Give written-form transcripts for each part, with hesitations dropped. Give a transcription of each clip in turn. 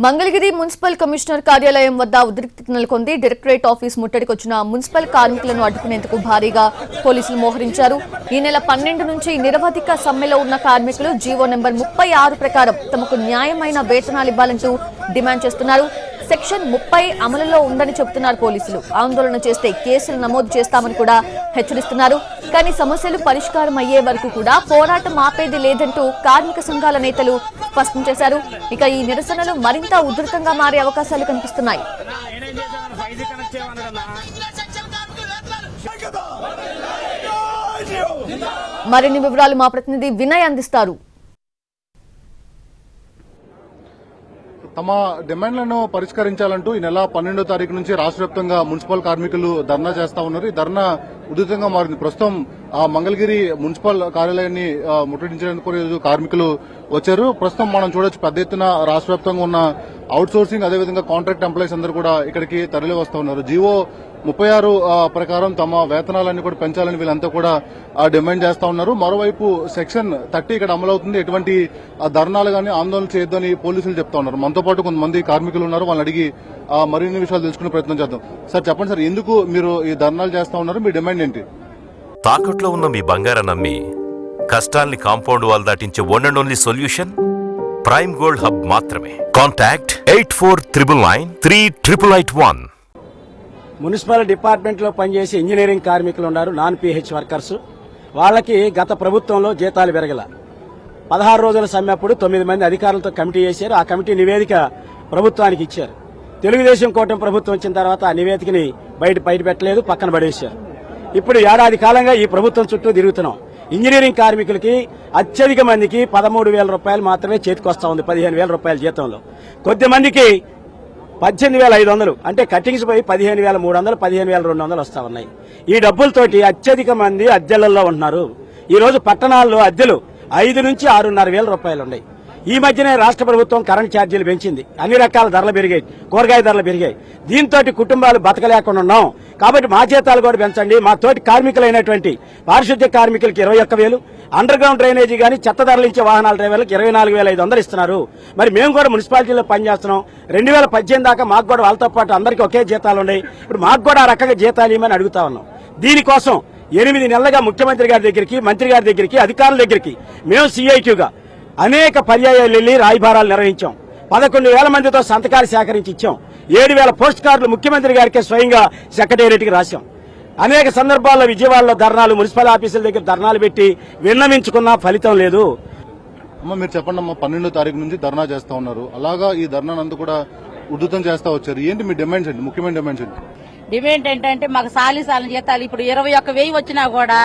Mangalagiri municipal commissioner కార్యాలయం వద్ద ఉద్రిక్తత నెలకొంది. డైరెక్టరేట్ ఆఫీస్ ముట్టడికి వచ్చిన మున్సిపల్ కార్మికులను అడ్డుకునేందుకు భారీగా పోలీసులు మోహరించారు. ఈ నెల 12 నుంచి నిరవధిక సమ్మెలో ఉన్న కార్మికులు జీవో నెంబర్ 36 ప్రకారం తమకు న్యాయమైన వేతనాలు ఇవ్వాలంటూ డిమాండ్ చేస్తున్నారు. సెక్షన్ 30 అమలులో ఉందని చెబుతున్నారు పోలీసులు. ఆందోళన చేస్తే కేసులు నమోదు చేస్తామని కూడా హెచ్చరిస్తున్నారు. కానీ సమస్యలు పరిష్కారం అయ్యే వరకు కూడా పోరాటం ఆపేది లేదంటూ కార్మిక సంఘాల నేతలు స్పష్టం చేశారు. ఇక ఈ నిరసనలు మరింత ఉధృతంగా మారే అవకాశాలు కనిపిస్తున్నాయి. మరిన్ని వివరాలు మా ప్రతినిధి వినయ్ అందిస్తారు. తమ డిమాండ్లను పరిష్కరించాలంటూ ఈ నెల 12వ తారీఖు నుంచి రాష్ట్ర వ్యాప్తంగా మున్సిపల్ కార్మికులు ధర్నా చేస్తా ఉన్నారు. ఈ ధర్నా ఉధృతంగా మారింది. ప్రస్తుతం మంగళగిరి మున్సిపల్ కార్యాలయాన్ని ముట్టడించేందుకు కార్మికులు వచ్చారు. ప్రస్తుతం మనం చూడొచ్చు పెద్ద ఎత్తున రాష్ట్ర వ్యాప్తంగా ఉన్న అవుట్ సోర్సింగ్ అదేవిధంగా కాంట్రాక్ట్ ఎంప్లాయీస్ అందరూ కూడా ఇక్కడికి తరలి వస్తూ ఉన్నారు. జీవో 36 ప్రకారం తమ వేతనాలన్నీ కూడా పెంచాలని వీళ్ళంతా కూడా డిమాండ్ చేస్తా ఉన్నారు. మరోవైపు సెక్షన్ 30 ఇక్కడ అమలవుతుంది. ఎటువంటి ధర్నాలు గానీ ఆందోళన చేయొద్దని పోలీసులు చెప్తా ఉన్నారు. మనతో పాటు కొంతమంది కార్మికులు ఉన్నారు. వాళ్ళని అడిగి మరిన్ని విషయాలు తెలుసుకునే ప్రయత్నం చేద్దాం. సార్ చెప్పండి సార్, ఎందుకు మీరు ఈ ధర్నాలు చేస్తా ఉన్నారు? మీ డిమాండ్ ఏంటి? తాకట్లో ఉన్న మీ బంగారాన్ని నమ్మి కష్టాల్ని కాంపౌండ్ వాల్ దాటించే one and only solution prime gold hub మాత్రమే. కాంటాక్ట్ 8499938881. మున్సిపల్ డిపార్ట్మెంట్ లో పనిచేసే ఇంజనీరింగ్ కార్మికులు ఉన్నారు, నాన్ పిహెచ్ వర్కర్స్. వాళ్ళకి గత ప్రభుత్వంలో జీతాలు పెరగల. 16 రోజుల సమ్మె అప్పుడు 9 మంది అధికారులతో కమిటీ చేశారు. ఆ కమిటీ నివేదిక ప్రభుత్వానికి ఇచ్చారు. తెలుగుదేశం కూటమి ప్రభుత్వం వచ్చిన తర్వాత ఆ నివేదికని బయట పెట్టలేదు, పక్కన పడేశారు. ఇప్పుడు ఏడాది కాలంగా ఈ ప్రభుత్వం చుట్టూ తిరుగుతున్నాం. ఇంజనీరింగ్ కార్మికులకి అత్యధిక మందికి 13,000 రూపాయలు మాత్రమే చేతికొస్తా ఉంది 15,000 రూపాయల జీతంలో. కొద్ది మందికి 18,500, అంటే కటింగ్స్ పోయి 15,300, 15,200 వస్తా ఉన్నాయి. ఈ డబ్బులతోటి అత్యధిక మంది అద్దెలలో ఉంటున్నారు. ఈ రోజు పట్టణాల్లో అద్దెలు 5 నుంచి 6,500 రూపాయలు ఉన్నాయి. ఈ మధ్యనే రాష్ట్ర ప్రభుత్వం కరెంట్ ఛార్జీలు పెంచింది. అన్ని రకాల ధరలు పెరిగాయి, కూరగాయ ధరలు పెరిగాయి. దీంతో కుటుంబాలు బతకలేకుండా ఉన్నాం. కాబట్టి మా జీతాలు కూడా పెంచండి. మా తోటి కార్మికులైనటువంటి పారిశుద్ధ్య కార్మికులకి 21,000, అండర్ గ్రౌండ్ డ్రైనేజీ గానీ చెత్త తరలించే వాహనాల డ్రైవర్లకు 24,500 ఇస్తున్నారు. మరి మేము కూడా మున్సిపాలిటీలో పనిచేస్తున్నాం. 2018 దాకా మాకు కూడా వాళ్ళతో పాటు అందరికీ ఒకే జీతాలు ఉన్నాయి. ఇప్పుడు మాకు కూడా ఆ రకంగా జీతాలు ఇవ్వమని అడుగుతా ఉన్నాం. దీనికోసం 8 నెలలుగా ముఖ్యమంత్రి గారి దగ్గరికి, మంత్రి గారి దగ్గరికి, అధికారుల దగ్గరికి మేము సిఐటిగా అనేక పర్యాయాలు వెళ్లి రాయబారాలు నిర్వహించాం. 11,000 మందితో సంతకాలు సేకరించి ఇచ్చాం. 7,000 పోస్ట్ కార్డులు ముఖ్యమంత్రి గారికి స్వయంగా సెక్రటేరియట్కి రాశాం. అనేక సందర్భాల్లో విజయవాడలో ధర్నాలు, మున్సిపల్ ఆఫీసుల దగ్గర ధర్నాలు పెట్టి విన్నవించుకున్నా ఫలితం లేదు. అమ్మ మీరు చెప్పండి అమ్మా, 12వ తారీఖు నుంచి ధర్నా చేస్తా ఉన్నారు. అలాగా ఈ ధర్నానంతా కూడా ఉధృతం చేస్తా వచ్చారు. ఏంటి మీ డిమాండ్స్ ఏంటి? ముఖ్యమైన డిమాండ్స్ ఏంటి? డిమాండ్ ఏంటంటే మాకు సాలి జీతాలు ఇప్పుడు 21,000 వచ్చినా కూడా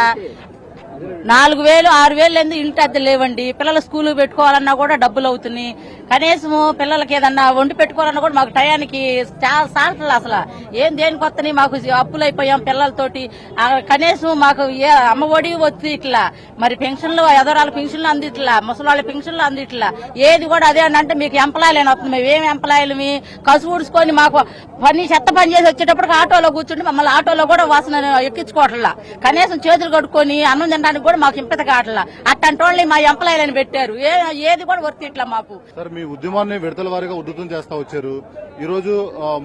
4,000, 6,000 ఇంటి అద్దె లేవండి. పిల్లల స్కూల్ పెట్టుకోవాలన్నా కూడా డబ్బులు అవుతున్నాయి. కనీసం పిల్లలకి ఏదన్నా వండి పెట్టుకోవాలన్నా కూడా మాకు టయానికి చాలా సార్లు అసలు ఏం దేనికి వస్తున్నాయి. మాకు అప్పులు అయిపోయాం పిల్లలతోటి. కనీసం మాకు అమ్మ ఒడి వచ్చి ఇట్లా, మరి పెన్షన్లు, ఎదరాల పెన్షన్లు అందిట్లా, ముసలాళ్ళ పెన్షన్లు అందిట్లా. ఏది కూడా అదే అని అంటే మీకు ఎంప్లాయలు అని వస్తుంది. మేమేం ఎంప్లాయలు కసు ఊడ్చుకొని మాకు చెత్త పని చేసి వచ్చేటప్పుడు ఆటోలో కూర్చుంటే మమ్మల్ని ఆటోలో కూడా వాసన ఎక్కించుకోవట్లా. కనీసం చేతులు కడుక్కొని అన్నం తినడానికి కూడా మాకు ఇంపత కావట్లా. అట్టంటి వాళ్ళని మా ఎంప్లాయీలని పెట్టారు. ఏది కూడా వర్తి ఇట్లా మాకు. సార్, మీ ఉద్యమాన్ని విడతల వారీగా ఉధృతం చేస్తా వచ్చారు. ఈ రోజు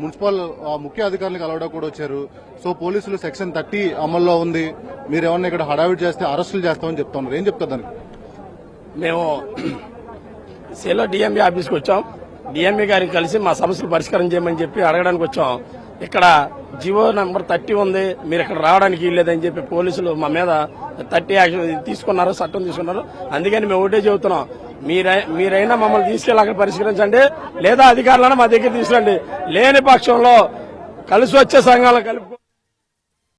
మున్సిపల్ ముఖ్య అధికారులకు అలవడా కూడా వచ్చారు. సో పోలీసులు సెక్షన్ 30 అమల్లో ఉంది. మీరేమన్నా ఇక్కడ హడావిడి చేస్తే అరెస్టులు చేస్తామని చెప్తా ఉన్నారు. ఏం చెప్తారు దానికి? మేము సేలో డిఎంఈ ఆఫీస్కి వచ్చాం. డిఎంఈ గారికి కలిసి మా సమస్యలు పరిష్కారం చేయమని చెప్పి అడగడానికి వచ్చాం. ఇక్కడ జీవో నెంబర్ 30 ఉంది, మీరు ఇక్కడ రావడానికి లేదని చెప్పి పోలీసులు మా మీద 30 యాక్షన్ తీసుకున్నారు, చట్టం తీసుకున్నారు. అందుకని మేము ఒకటే చెబుతున్నాం, మీరైనా మమ్మల్ని తీసుకెళ్ళి అక్కడ పరిష్కరించండి, లేదా అధికారులను మా దగ్గర తీసుకురండి. లేని పక్షంలో కలిసి వచ్చే సంఘాలను కలుపు